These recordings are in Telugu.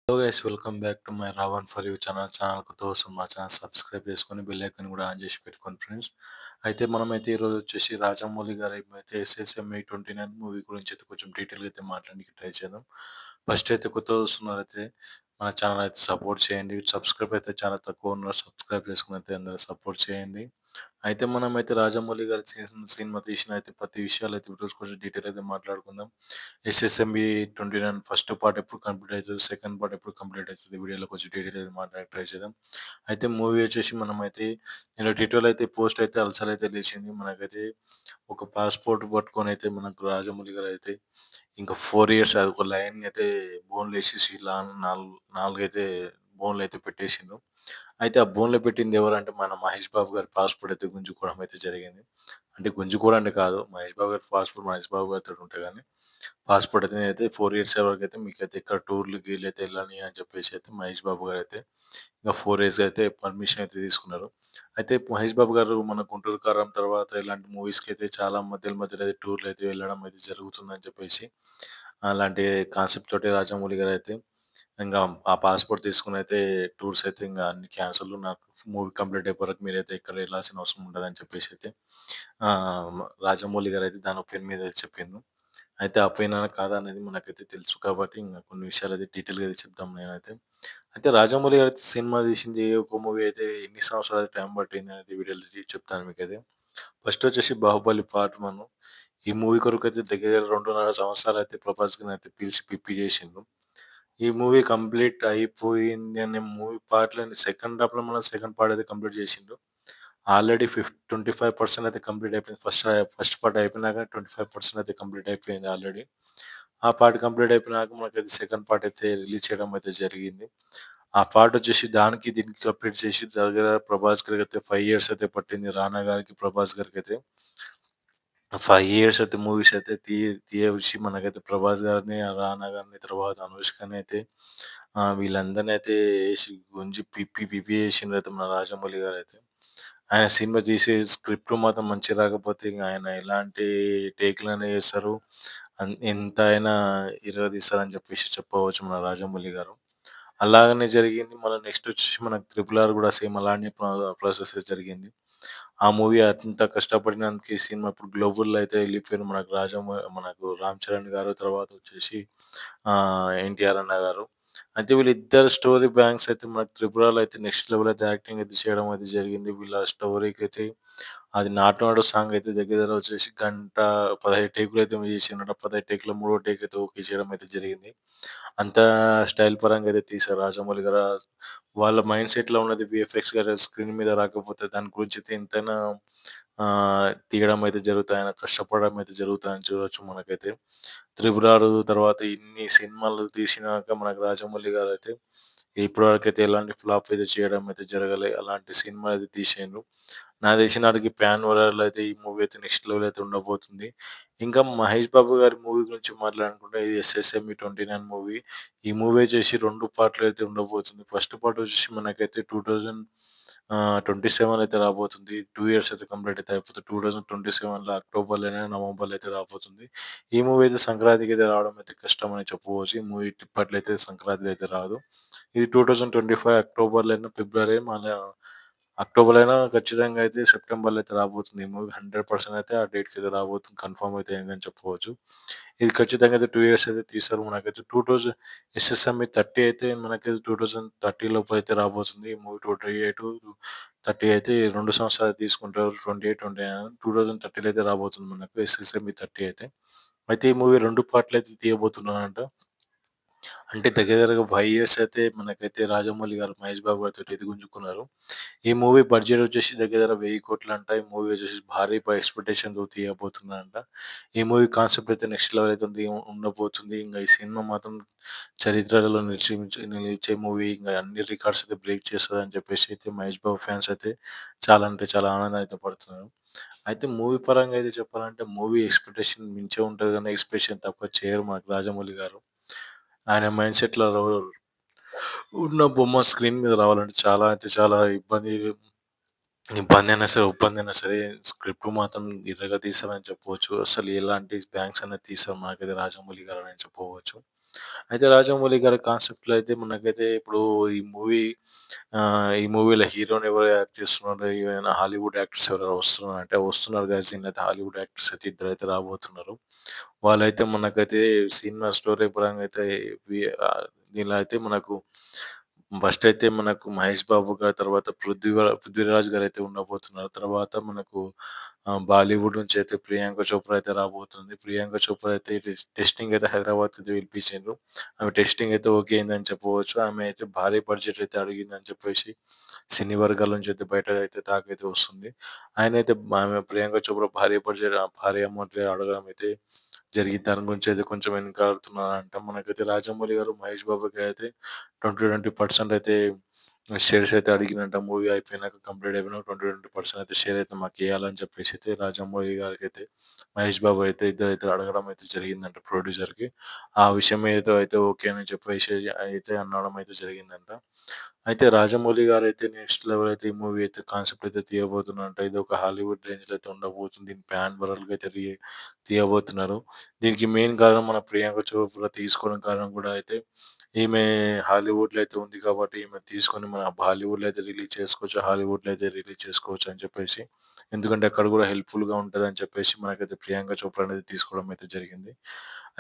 Hello guys, welcome back to my Ravan for you channel కొత్త వస్తుంది. మా ఛానల్ సబ్స్క్రైబ్ చేసుకొని బెల్ ఐకాన్ కూడా ఆన్ చేసి పెట్టుకోండి ఫ్రెండ్స్. అయితే మనమైతే ఈరోజు వచ్చేసి రాజమౌళి గారి అయితే ఎస్ఎస్ఎంఈ 29 మూవీ గురించి అయితే కొంచెం డీటెయిల్గా అయితే మాట్లాడడానికి ట్రై చేద్దాం. ఫస్ట్ అయితే కొత్త వస్తున్నారైతే మన ఛానల్ అయితే సపోర్ట్ చేయండి. సబ్స్క్రైబ్ అయితే చాలా తక్కువ ఉన్నారు, సబ్స్క్రైబ్ చేసుకుని అయితే అందరూ సపోర్ట్ చేయండి. అయితే మనమైతే రాజమౌళి గారి సినిమా తీసిన అయితే ప్రతి విషయాలు అయితే ఈరోజు కొంచెం డీటెయిల్ అయితే మాట్లాడుకుందాం. ఎస్ఎస్ఎంబి 29 ఫస్ట్ పార్ట్ ఎప్పుడు కంప్లీట్ అవుతుంది, సెకండ్ పార్ట్ ఎప్పుడు కంప్లీట్ అవుతుంది, వీడియోలో కొంచెం డీటెయిల్ అయితే మాట్లాడి ట్రై చేద్దాం. అయితే మూవీ వచ్చేసి మనమైతే నేను డీటెయిల్ అయితే పోస్ట్ అయితే అలసలు అయితే లేచింది. మనకైతే ఒక పాస్పోర్ట్ పట్టుకొని అయితే మనకు రాజమౌళి గారు అయితే ఇంకా 4 ఇయర్స్ అది ఒక లైన్ అయితే బోన్లు వేసేసి నాలుగైతే బోన్లు అయితే పెట్టేసిండు. అయితే ఆ బోన్‌లో పెట్టింది ఎవరంటే మన 'మహేష్ బాబు' గారి పాస్‌పోర్ట్ అయితే గుంజుకోవడం అయితే జరిగింది. అంటే గుంజుకోవడం అని కాదు. 'మహేష్ బాబు' గారి పాస్‌పోర్ట్ 'మహేష్ బాబు' గారితోటి ఉంటే గాని పాస్‌పోర్ట్ అయితే నేనైతే 4 ఇయర్స్ వరకైతే మీకైతే ఎక్కడ టూర్‌లు, గీర్‌లు అయితే ఎళ్ళని అని చెప్పేసి అయితే 'మహేష్ బాబు' గారైతే ఇంక 4 ఇయర్స్ అయితే పర్మిషన్ అయితే తీసుకున్నారు. అయితే 'మహేష్ బాబు' గారు మన 'గుంటూరు కారం' తర్వాత ఇలాంటి మూవీస్‌కైతే చాలా మధ్యలో మధ్యలో అయితే టూర్‌లు అయితే వెళ్ళడం అయితే జరుగుతుందని చెప్పేసి అలాంటి కాన్సెప్ట్ తోటి రాజమౌళి గారైతే ఇంగా ఆ పాస్‌పోర్ట్ తీసుకొనైతే టూర్స్ అయితే ఇంగా అన్ని క్యాన్సెల్. నాకు మూవీ కంప్లీట్ అయిపోయే వరకు మీరైతే ఎక్కడ ఎళ్ళాల్సిన అవసరం ఉండదని చెప్పేసి అయితే రాజమౌళి గారైతే దాని ఒపీనియన్ మీద చెప్పిండ్రు. అయితే ఆ ఒపీనియనా కాదా అనేది మనకైతే తెలుసు కాబట్టి ఇంగ కొన్ని విషయాలైతే డీటెయిల్‌గా అయితే చెప్దాం నేనైతే. అయితే రాజమౌళి గారైతే సినిమా తీసింది ఏ ఒక్క మూవీ అయితే ఎన్ని సంవత్సరాలు టైం పట్టింది అనేది వీడియోలో చెప్తాను మీకైతే. ఫస్ట్ వచ్చేసి 'బాహుబలి పార్ట్ 1' ఈ మూవీ కొరకైతే దగ్గర దగ్గర 2.5 సంవత్సరాలయితే ప్రభాస్ గారినైతే పిలిచి పిప్పి చేసిండ్రు. ఈ మూవీ కంప్లీట్ అయిపోయింది అనే మూవీ పార్ట్‌లని సెకండ్ హాఫ్‌లో మనం సెకండ్ పార్ట్ అయితే కంప్లీట్ చేసిండు. ఆల్రెడీ 25% అయితే కంప్లీట్ అయిపోయింది. ఫస్ట్ పార్ట్ అయిపోయినాక 25% అయితే కంప్లీట్ అయిపోయింది ఆల్రెడీ. ఆ పార్ట్ కంప్లీట్ అయిపోయినాక మనకైతే సెకండ్ పార్ట్ అయితే రిలీజ్ చేయడం అయితే జరిగింది. ఆ పార్ట్ వచ్చేసి దానికి దీనికి కంప్లీట్ చేసి దగ్గర ప్రభాస్ గారికైతే 5 ఇయర్స్ అయితే పట్టింది. రానా గారికి, ప్రభాస్ గారికైతే 5 ఇయర్స్ అయితే మూవీస్ అయితే తీయవచ్చి మనకైతే 'ప్రభాస్' గారిని, 'రానా' గారిని, తర్వాత 'అనుష్కని' అయితే వీళ్ళందరిని అయితే ఏసి గుంజి పిప్పి పిప్పి చేసిండ్రయితే మన రాజమౌళి గారైతే. ఆయన సినిమా తీసే స్క్రిప్ట్ మాత్రం మంచిగా రాకపోతే ఇంగ ఆయన ఎలాంటి టేక్‌లైనా ఏస్తారు. ఎంతైనా ఇరగదీస్తారని చెప్పేసి చెప్పవచ్చు మన రాజమౌళి గారు. అలాగనే జరిగింది. మళ్ళా నెక్స్ట్ వచ్చేసి మనకు 'ట్రిపుల్ ఆర్' గూడా సేమ్ అలానే ప్రాసెసే జరిగింది. ఆ మూవీ అంత కష్టపడినందుకు ఈ సినిమా ఇప్పుడు గ్లోబల్‌లో అయితే ఎళ్ళిపోయింది. మనకు 'రామ్ చరణ్' గారు, తర్వాత వచ్చేసి 'ఎన్టీఆర్' అన్న గారు. అయితే వీళ్ళిద్దరు స్టోరీ బ్యాంక్స్ అయితే మనకు 'ట్రిపుల్ ఆర్'లో అయితే నెక్స్ట్ లెవెల్ అయితే యాక్టింగ్ అయితే చేయడం అయితే జరిగింది. వీళ్ళ స్టోరీకైతే అది 'నాటు నాటు' సాంగ్ అయితే దగ్గర దగ్గర వచ్చేసి గంట 15 టేకులు అయితే చేసిండ్రట. 15 టేక్‌లో మూడో టేక్ అయితే ఓకే చేయడం అయితే జరిగింది. అంత స్టైల్ పరంగా అయితే తీశారు రాజమౌళి గారు. వాళ్ళ మైండ్ సెట్‌లో ఉన్నది వీఎఫ్ఎక్స్ గారు స్క్రీన్ మీద రాకపోతే దాని గురించి అయితే ఎంతైనా తీయడం అయితే జరుగుతాయి. ఆయన కష్టపడడం అయితే జరుగుతాయని చూడొచ్చు మనకైతే. 'త్రిబుల్ ఆర్' తర్వాత ఇన్ని సినిమాలు తీసినాక మనకు రాజమౌళి గారైతే ఇప్పటివరకైతే ఎలాంటి ఫ్లాప్ అయితే చేయడం అయితే జరగలే. అలాంటి సినిమా అయితే తీసిండ్రు. నాకు తెలిసినాటికి పాన్ వరల్డ్‌లో అయితే ఈ మూవీ అయితే నెక్స్ట్ లెవెల్ అయితే ఉండబోతుంది. ఇంకా 'మహేష్ బాబు' గారి మూవీ గురించి మాట్లాడుకుంటే ఇది 'ఎస్ఎస్ఎంఈ 29' మూవీ. ఈ మూవీ వచ్చేసి 2 పార్ట్‌లో అయితే ఉండబోతుంది. ఫస్ట్ పార్ట్ వచ్చేసి మనకైతే 27 అయితే రాబోతుంది. 2 ఇయర్స్ అయితే కంప్లీట్ అయితే అయిపోతుంది. 2027లో అక్టోబర్‌లోనే, నవంబర్‌లో అయితే రాబోతుంది. ఈ మూవీ అయితే సంక్రాంతికి అయితే రావడం అయితే కష్టమని చెప్పుకోవచ్చు. ఈ మూవీ ఇప్పట్లో అయితే సంక్రాంతికి అయితే రాదు. ఇది 2025 అక్టోబర్‌లోనో, ఫిబ్రవరి మళ్ళా అక్టోబర్‌లో అయినా ఖచ్చితంగా అయితే సెప్టెంబర్‌లో అయితే రాబోతుంది. ఈ మూవీ 100% అయితే ఆ డేట్‌కి అయితే రాబోతుంది. కన్ఫర్మ్ అయితే అయిందని చెప్పుకోవచ్చు. ఇది ఖచ్చితంగా అయితే 2 ఇయర్స్ అయితే తీస్తారు. మనకైతే 2000 ఎస్ఎస్ఎంఈ 30 అయితే మనకైతే 2030 లోపు అయితే రాబోతుంది. ఈ మూవీ 28-30 అయితే 2 సంవత్సరాలు తీసుకుంటారు. 28, 29 2030లో అయితే రాబోతుంది మనకు ఎస్ఎస్ఎంఈ 30 అయితే. అయితే ఈ మూవీ 2 పార్ట్‌లు అయితే తీయబోతున్నారంట. అంటే దగ్గర దగ్గరగా 5 ఇయర్స్ అయితే మనకైతే రాజమౌళి గారు, మహేష్ బాబు గారితోటి ఇది గుంజుకున్నారు. ఈ మూవీ బడ్జెట్ వచ్చేసి దగ్గర దగ్గర 1000 కోట్లంట. ఈ మూవీ వచ్చేసి భారీ ఎక్స్‌పెక్టేషన్‌తో తీయబోతున్నారంట. ఈ మూవీ కాన్సెప్ట్ అయితే నెక్స్ట్ లెవెల్ అయితే ఉండబోతుంది. ఇంగ ఈ సినిమా మాత్రం చరిత్రలో నిలిచే మూవీ. ఇంగ అన్ని రికార్డ్స్ అయితే బ్రేక్ చేస్తదని చెప్పేసి అయితే మహేష్ బాబు ఫ్యాన్స్ అయితే చాలా అంటే చాలా ఆనందం అయితే పడుతున్నారు. అయితే మూవీ పరంగా అయితే చెప్పాలంటే మూవీ ఎక్స్‌పెక్టేషన్ మించే ఉంటది గానీ ఎక్స్‌పెక్టేషన్ తక్కువ చేయరు మనకు రాజమౌళి గారు. ఆయన మైండ్ సెట్‌లో ఉన్న బొమ్మ స్క్రీన్ మీద రావాలంటే చాలా అంటే చాలా ఇబ్బందైనా సరే స్క్రిప్ట్ మాత్రం ఇరగదీశారని చెప్పవచ్చు. అసలు ఎలాంటి బ్యాంక్స్ అనేది తీశారు మనకైతే రాజమౌళి గారని చెప్పవచ్చు. అయితే 'రాజమౌళి' గారి కాన్సెప్ట్‌లో అయితే మనకైతే ఇప్పుడు ఈ మూవీ ఈ మూవీలో హీరోని ఎవరు యాక్ట్ చేస్తున్నారు? ఏమైనా హాలీవుడ్ యాక్టర్స్ ఎవరైనా వస్తున్నారా అంటే వస్తున్నారు గాయ్స్. దీనిలో హాలీవుడ్ యాక్టర్స్ అయితే ఇద్దరైతే రాబోతున్నారు. వాళ్ళైతే మనకైతే సినిమా స్టోరీ పరంగా అయితే వి దీనిలో అయితే మనకు ఫస్ట్ అయితే మనకు 'మహేష్ బాబు' గారు, తర్వాత 'పృథ్వీరాజ్' గారైతే ఉండబోతున్నారు. తర్వాత మనకు బాలీవుడ్ నుంచి అయితే 'ప్రియాంక చోప్రా' అయితే రాబోతుంది. 'ప్రియాంక చోప్రా' అయితే టెస్టింగ్ అయితే హైదరాబాద్‌కి అయితే పిలిపించిండ్రు. ఆమె టెస్టింగ్ అయితే ఓకే అయిందని చెప్పవచ్చు. ఆమె అయితే భారీ బడ్జెట్ అయితే అడిగిందని చెప్పేసి సినీ వర్గాల నుంచి అయితే బయట అయితే టాక్ అయితే వస్తుంది. ఆయనైతే ఆమె 'ప్రియాంక చోప్రా' భారీ అమౌంట్ అడగడం అయితే జరిగింది. దాని గురించి అయితే కొంచెం వెనకాడుతున్నారంట. మనకైతే 'రాజమౌళి' గారు 'మహేష్ బాబు'కి అయితే 20% అయితే షేర్స్ అయితే అడిగిరంట. మూవీ అయిపోయినాక కంప్లీట్ అయిపోయినాక 20% అయితే షేర్ అయితే మాకియ్యాలని చెప్పేసి అయితే 'రాజమౌళి' గారికైతే 'మహేష్ బాబు' అయితే ఇద్దరైతే అడగడం అయితే జరిగిందంట ప్రొడ్యూసర్‌కి. ఆ విషయం ఏదో అయితే ఓకే అని చెప్పేసి అయితే అనడం అయితే జరిగిందంట. అయితే 'రాజమౌళి' గారైతే నెక్స్ట్ లెవెల్ అయితే ఈ మూవీ అయితే కాన్సెప్ట్ అయితే తీయబోతున్నారంట. ఇది ఒక హాలీవుడ్ రేంజ్‌లో అయితే ఉండబోతుంది. దీన్ని పాన్ వరల్డ్‌గా అయితే తీయబోతున్నారు. దీనికి మెయిన్ కారణం మన 'ప్రియాంక చోప్రా' తీసుకోవడం కారణం కూడా అయితే ఈమె హాలీవుడ్‌లో అయితే ఉంది కాబట్టి ఈమె తీసుకొని మన బాలీవుడ్‌లో అయితే రిలీజ్ చేసుకోవచ్చు. హాలీవుడ్‌లో అయితే రిలీజ్ చేసుకోవచ్చు అని చెప్పేసి. ఎందుకంటే అక్కడ కూడా హెల్ప్‌ఫుల్‌గా ఉంటదని చెప్పేసి మనకైతే 'ప్రియాంక చోప్రా' అనేది తీసుకోవడం అయితే జరిగింది.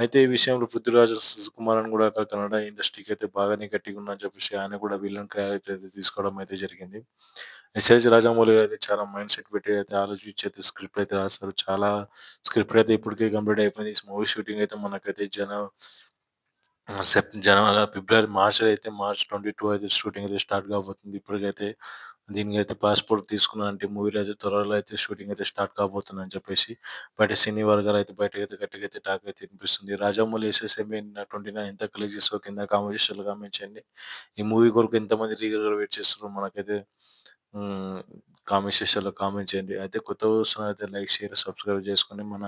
అయితే ఈ విషయంలో 'పృథ్వీరాజ్ సుకుమారన్' కూడా అక్కడ కన్నడ ఇండస్ట్రీకి అయితే బాగానే గట్టిగా ఉందని చెప్పేసి ఆయన కూడా విలన్ క్యారెక్టర్ అయితే తీసుకోవడం అయితే జరిగింది. 'ఎస్.ఎస్. రాజమౌళి' గారు అయితే చాలా మైండ్ సెట్ పెట్టి అయితే ఆలోచించి అయితే స్క్రిప్ట్ అయితే రాస్తారు. చాలా స్క్రిప్ట్ అయితే ఇప్పటికే కంప్లీట్ అయిపోయింది. ఈ మూవీ షూటింగ్ అయితే మనకైతే ఫిబ్రవరి, మార్చ్‌లో అయితే మార్చ్ 22 అయితే షూటింగ్ అయితే స్టార్ట్ కాబోతుంది. ఇప్పటికైతే దీనికైతే పాస్‌పోర్ట్ తీసుకున్నానంటే మూవీలో అయితే త్వరలో అయితే షూటింగ్ అయితే స్టార్ట్ కాబోతుందని చెప్పేసి బయట సినీ వర్గాలు అయితే బయటకైతే గట్టిగా అయితే టాక్ అయితే వినిపిస్తుంది. 'రాజమౌళి ఎస్ఎస్ఎంఈ 29' ఎంత కలెక్ట్ చేస్తారో కింద కామెంట్ సెక్షన్‌లో కామెంట్ చేయండి. ఈ మూవీ కొరకు ఎంతమంది ఈగర్‌గా వెయిట్ చేస్తున్నారో మనకైతే హ్మ్. కామెంట్ సెక్షన్‌లో కామెంట్ చేయండి. అయితే కొత్తగా చూస్తున్నవారైతే లైక్, షేర్, సబ్స్క్రైబ్ చేసుకొని మన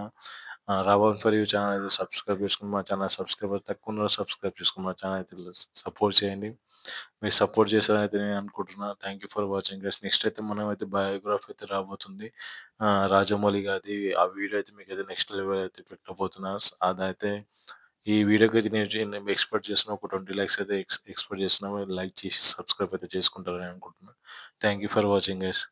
'రావణ్ ఫర్ యూ' ఛానెల్ అయితే సబ్స్క్రైబ్ చేసుకొని మా ఛానల్ సబ్స్క్రైబర్ తక్కువ ఉన్నారు సబ్స్క్రైబ్ చేసుకొని మా ఛానల్ అయితే సపోర్ట్ చేయండి. మీరు సపోర్ట్ చేస్తారని అయితే నేను అనుకుంటున్నా. Thank you for watching guys. Next అయితే మనమైతే బయోగ్రఫీ అయితే రాబోతుంది. 'రాజమౌళి' గారిది. ఆ వీడియో అయితే మీకైతే నెక్స్ట్ లెవెల్ అయితే పెట్టబోతున్నా. అదైతే ఈ వీడియోకి అయితే నేను ఎక్స్‌పెక్ట్ చేస్తున్నా ఒక 20 లైక్స్ అయితే ఎక్స్‌పెక్ట్ చేస్తున్నా. మీరు లైక్ చేసి సబ్స్క్రైబ్ అయితే చేసుకుంటారని అనుకుంటున్నా. Thank you for watching guys.